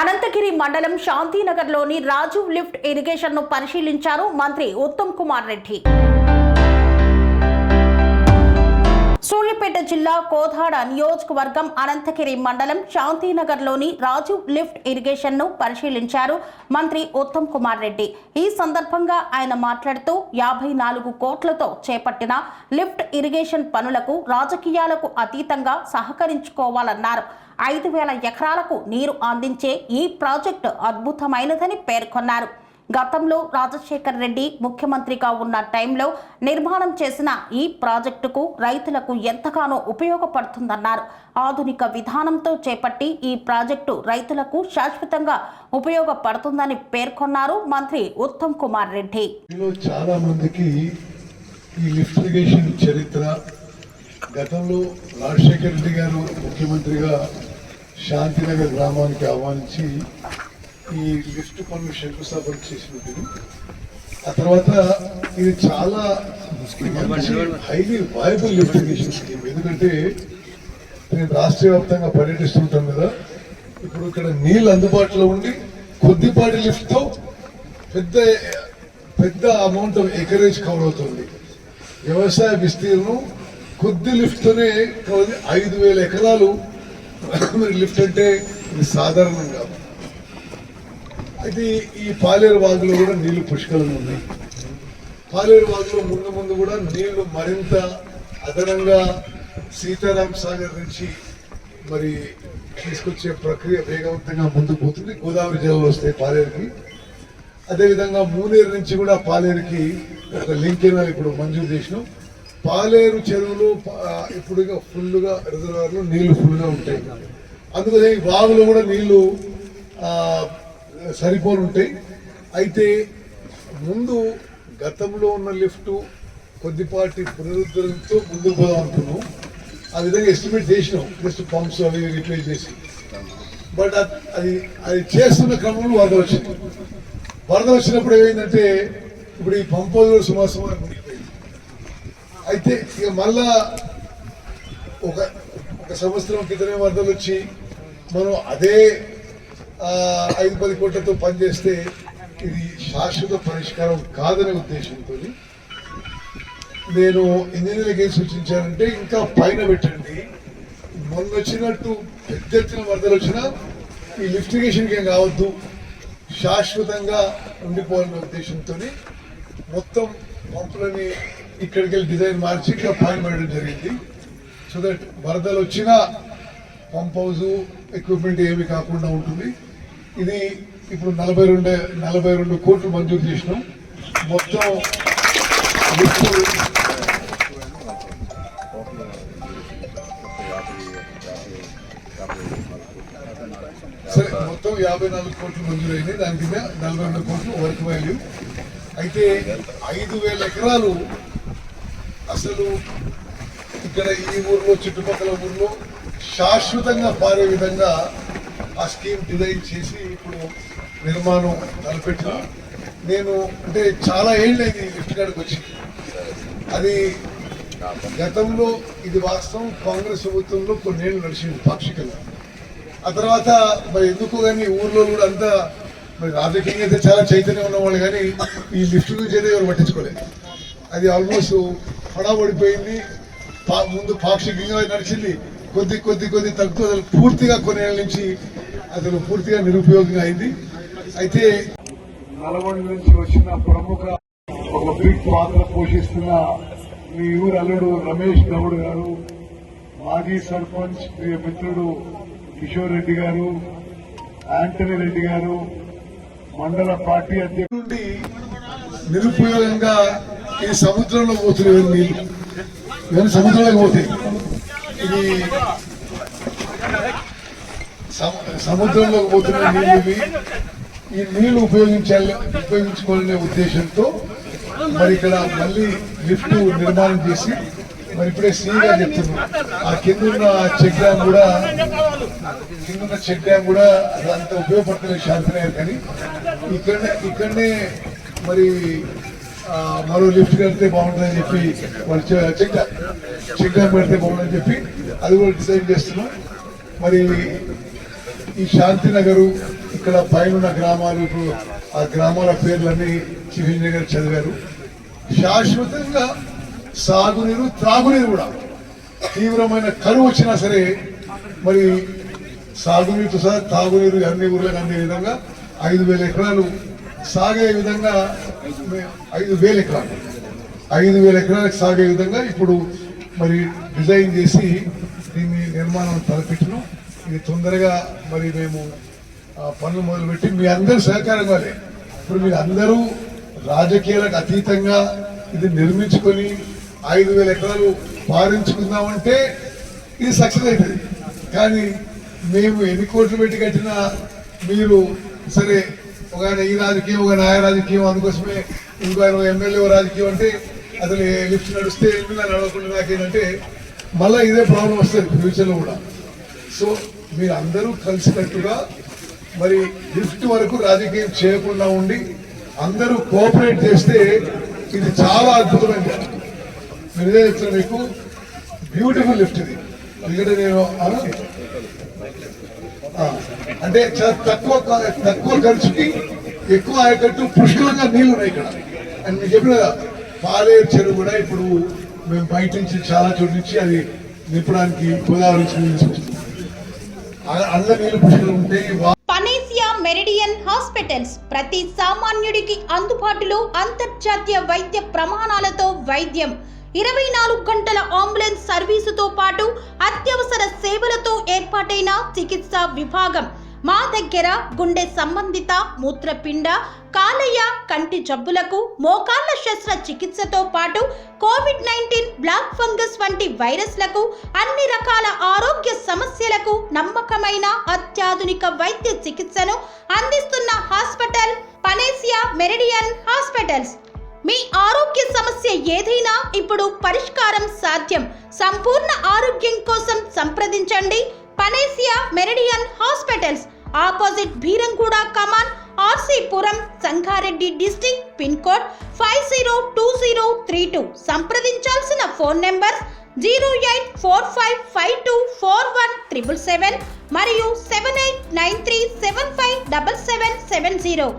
అనంతగిరి మండలం శాంతినగర్లోని రాజీవ్ లిఫ్ట్ ఇరిగేషన్ను పరిశీలించారు మంత్రి ఉత్తమ్ కుమార్ రెడ్డి. సూర్యాపేట జిల్లా కోదాడ నియోజకవర్గం అనంతగిరి మండలం శాంతినగర్లోని రాజీవ్ లిఫ్ట్ ఇరిగేషన్ను పరిశీలించారు మంత్రి ఉత్తమ్ కుమార్ రెడ్డి. ఈ సందర్భంగా ఆయన మాట్లాడుతూ 54 కోట్లతో చేపట్టిన లిఫ్ట్ ఇరిగేషన్ పనులకు రాజకీయాలకు అతీతంగా సహకరించుకోవాలన్నారు. 5,000 ఎకరాలకు నీరు అందించే ఈ ప్రాజెక్టు అద్భుతమైనదని పేర్కొన్నారు. గతంలో రాజశేఖర్ రెడ్డి ముఖ్యమంత్రిగా ఉన్న టైంలో నిర్మాణం చేసిన ఈ ప్రాజెక్టుకు రైతులకు ఎంతగానో ఉపయోగపడుతుందన్నారు. ఆధునిక విధానంతో చేపట్టి ఈ ప్రాజెక్టు రైతులకు శాశ్వతంగా ఉపయోగపడుతుందని పేర్కొన్నారు మంత్రి ఉత్తమ్ కుమార్ రెడ్డి. చాలా మందికి ఈ లిఫ్ట్ ఇరిగేషన్ చరిత్ర, గతంలో రాజశేఖర్ రెడ్డి గారు ముఖ్యమంత్రిగా శాంతినగర్ గ్రామానికి ఆహ్వానించి ఈ లిఫ్ట్ పనులు శంకుస్థాపన చేసినట్టు. ఆ తర్వాత ఇది చాలా highly viable lift irrigation scheme. ఎందుకంటే నేను రాష్ట్ర వ్యాప్తంగా పర్యటిస్తుంటాను కదా, ఇప్పుడు ఇక్కడ నీళ్ళు అందుబాటులో ఉండి కొద్దిపాటి లిఫ్ట్తో పెద్ద అమౌంట్ ఆఫ్ ఎకరేజ్ కవర్ అవుతుంది. వ్యవసాయ విస్తీర్ణం కొద్ది లిఫ్ట్తోనే 5,000 ఎకరాలు. లిఫ్ట్ అంటే ఇది సాధారణం కాదు. అయితే ఈ పాలేరు వాగులో కూడా నీళ్లు పుష్కలంగా ఉన్నాయి. పాలేరు వాగులో ముందు కూడా నీళ్లు మరింత అదనంగా సీతారాం సాగర్ నుంచి మరి తీసుకొచ్చే ప్రక్రియ వేగవంతంగా ముందుకు పోతుంది. గోదావరి జలాలు వస్తాయి పాలేరుకి. అదేవిధంగా మూలేరు నుంచి కూడా పాలేరుకి ఒక లింక్ ఇప్పుడు మంజూరు చేసినాం. పాలేరు చెరువులు ఇప్పుడు ఫుల్గా రిజర్వాయర్లు నీళ్లు ఫుల్గా ఉంటాయి. అందుకని వాగులో కూడా నీళ్లు సరిపోని ఉంటాయి. అయితే ముందు గతంలో ఉన్న లిఫ్ట్ కొద్దిపాటి పునరుద్ధరణతో ముందుకు పోదాం అనుకున్నాం. ఆ విధంగా ఎస్టిమేట్ చేసినాం, జస్ట్ పంప్స్ అవి రిప్లేస్ చేసి. బట్ అది చేస్తున్న క్రమంలో వరద వచ్చినప్పుడు ఏమైందంటే ఇప్పుడు ఈ పంప్ హౌస్ సుమారు మునిగిపోయింది. అయితే ఇక మళ్ళా ఒక సంవత్సరం క్రితమే వరదలు వచ్చి మనం అదే 5-10 కోట్లతో పనిచేస్తే ఇది శాశ్వత పరిష్కారం కాదనే ఉద్దేశంతో నేను ఇంజనీర్లకు ఏం సూచించానంటే ఇంకా పైన పెట్టండి. మొన్న వచ్చినట్టు పెద్ద ఎత్తున వరదలు వచ్చినా ఈ లిఫ్ట్ ఇరిగేషన్కి ఏం కావద్దు, శాశ్వతంగా ఉండిపోవాలనే ఉద్దేశంతో మొత్తం పంపులని ఇక్కడికి వెళ్ళి డిజైన్ మార్చి ఇక్కడ పైన పెట్టడం జరిగింది. సో దట్ వరదలు వచ్చినా పంప్ హౌస్ ఎక్విప్మెంట్ ఏమి కాకుండా ఉంటుంది. ఇది ఇప్పుడు 42 కోట్లు మంజూరు చేసినాం. మొత్తం సరే మొత్తం 54 కోట్లు మంజూరు అయినాయి. దాని కింద 42 కోట్లు వర్క్ వాల్యూ. అయితే 5,000 ఎకరాలు అసలు ఇక్కడ ఈ ఊర్లో చుట్టుపక్కల ఊర్లో శాశ్వతంగా పారే విధంగా ఆ స్కీమ్ డిజైన్ చేసి ఇప్పుడు నిర్మాణం తలపెట్టిన. నేను అంటే చాలా ఏళ్ళైంది లిఫ్ట్ కాడికి వచ్చి. అది గతంలో ఇది వాస్తవం కాంగ్రెస్ ప్రభుత్వంలో కొన్నేళ్ళు నడిచింది పాక్షికంగా. ఆ తర్వాత మరి ఎందుకు కానీ ఊర్లో కూడా అంతా మరి రాజకీయంగా అయితే చాలా చైతన్యం ఉన్నవాళ్ళు, కానీ ఈ లిఫ్ట్ గురించి అయితే ఎవరు పట్టించుకోలేదు. అది ఆల్మోస్ట్ పడబడిపోయింది. ముందు పాక్షికంగా నడిచింది, కొద్ది తగ్గుతూ అసలు పూర్తిగా కొన్నేళ్ళ నుంచి అసలు పూర్తిగా నిరుపయోగంగా అయింది. అయితే నల్గొండ నుంచి వచ్చిన ప్రముఖ ఒక బిగ్ పాత్ర పోషిస్తున్న మీ ఊరు అల్లుడు రమేష్ గౌడ్ గారు, మాజీ సర్పంచ్ ప్రియ మిత్రుడు కిషోర్ రెడ్డి గారు, యాంటనీ రెడ్డి గారు, మండల పార్టీ అధ్యక్షుడి నుండి నిరుపయోగంగా ఈ సముద్రంలో పోతున్నాయి నీళ్లు. ఇవన్నీ సముద్రంలోకి పోతాయి. ఇది సముద్రంలోకి పోతున్న నీళ్ళు. ఈ నీళ్లు ఉపయోగించుకోవాలనే ఉద్దేశంతో మరి ఇక్కడ మళ్ళీ లిఫ్ట్ నిర్మాణం చేసి మరి ఇప్పుడే సీగా చెప్తున్నాం. ఆ కింద చెక్ డ్యామ్ కూడా అంత ఉపయోగపడుతుంది శాంతినగర్. కానీ ఇక్కడనే మరి మరో లిఫ్ట్ కడితే బాగుంటుందని చెప్పి వాళ్ళు చెక్ డ్యామ్ పెడితే బాగుంటుందని చెప్పి అది కూడా డిజైన్ చేస్తున్నాం. మరి ఈ శాంతినగరు ఇక్కడ పైన గ్రామాలు ఇప్పుడు ఆ గ్రామాల పేర్లన్నీ చీఫ్ ఇంజనీర్ గారు చదివారు. శాశ్వతంగా సాగునీరు, త్రాగునీరు కూడా తీవ్రమైన కరువు వచ్చినా సరే మరి సాగునీరుతో సహా తాగునీరు అన్ని ఊర్లకు అందే విధంగా 5,000 ఎకరాలు సాగే విధంగా 5,000 ఎకరాలు 5,000 ఎకరాలకు సాగే విధంగా ఇప్పుడు మరి డిజైన్ చేసి దీన్ని నిర్మాణం తలపెట్టినాం. ఇది తొందరగా మరి మేము పనులు మొదలుపెట్టి మీ అందరూ సహకారం కావాలి. ఇప్పుడు మీరు అందరూ రాజకీయాలకు అతీతంగా ఇది నిర్మించుకొని 5,000 ఎకరాలు పారించుకుందామంటే ఇది సక్సెస్ అవుతుంది. కానీ మేము ఎన్ని కోట్లు పెట్టి కట్టినా మీరు సరే ఒక ఈ రాజకీయం, ఒక న్యాయ రాజకీయం, అందుకోసమే ఇంకో ఎమ్మెల్యే రాజకీయం అంటే అసలు లిఫ్ట్ నడిస్తే ఎమ్మెల్యే నడవకుండా నాకేంటంటే మళ్ళీ ఇదే ప్రాబ్లం వస్తుంది ఫ్యూచర్లో కూడా. సో మీరు అందరూ కలిసికట్టుగా మరి లిఫ్ట్ వరకు రాజకీయం చేయకుండా ఉండి అందరూ కోఆపరేట్ చేస్తే ఇది చాలా అద్భుతమైనది. మీరు ఇదే చెప్తున్నా, మీకు బ్యూటిఫుల్ లిఫ్ట్ ఇది. ఎందుకంటే నేను అంటే చాలా తక్కువ ఖర్చుకి ఎక్కువ ఆయకట్టు పుష్కలంగా నీళ్లు ఉన్నాయి ఇక్కడ. అని మీకు చెప్పిన పాలేరు చెరువు కూడా ఇప్పుడు మేము బయట నుంచి చాలా చోటు నుంచి అది నింపడానికి గోదావరి నుంచి నీళ్ళు తీసుకొచ్చాం. అందులో నీళ్లు పుష్కలు ఉంటాయి. పనేసియా మెరిడియన్ హాస్పిటల్స్ ప్రతి సామాన్యుడికి అందుబాటులో అంతర్జాతీయ వైద్య ప్రమాణాలతో వైద్యం, 24 గంటల అంబులెన్స్ సర్వీసుతో పాటు అత్యవసర సేవలతో ఏర్పాటైన చికిత్సా విభాగం. మా దగ్గర గుండె సంబంధిత, మూత్రపిండ, కాలేయ, కంటి జబ్బులకు, మోకాళ్ల శస్త్రచికిత్సతో పాటు కోవిడ్-19, బ్లాక్ ఫంగస్ వంటి వైరస్లకు, అన్ని రకాల ఆరోగ్య సమస్యలకు నమ్మకమైన అత్యాధునిక వైద్య చికిత్సను అందిస్తున్న హాస్పిటల్ పనేసియా మెరిడియన్ హాస్పిటల్స్. మీ ఆరోగ్య సమస్య ఏదైనా ఇప్పుడు పరిష్కారం సాధ్యం. సంపూర్ణ ఆరోగ్యం కోసం సంప్రదించండి Panacea Meridian hospitals, opposite Bheeramguda Kaman, RC Puram, Sangareddy district, pin code 502032. సంప్రదించాల్సిన ఫోన్ నెంబర్ 0845524177 మరియు 7893757770.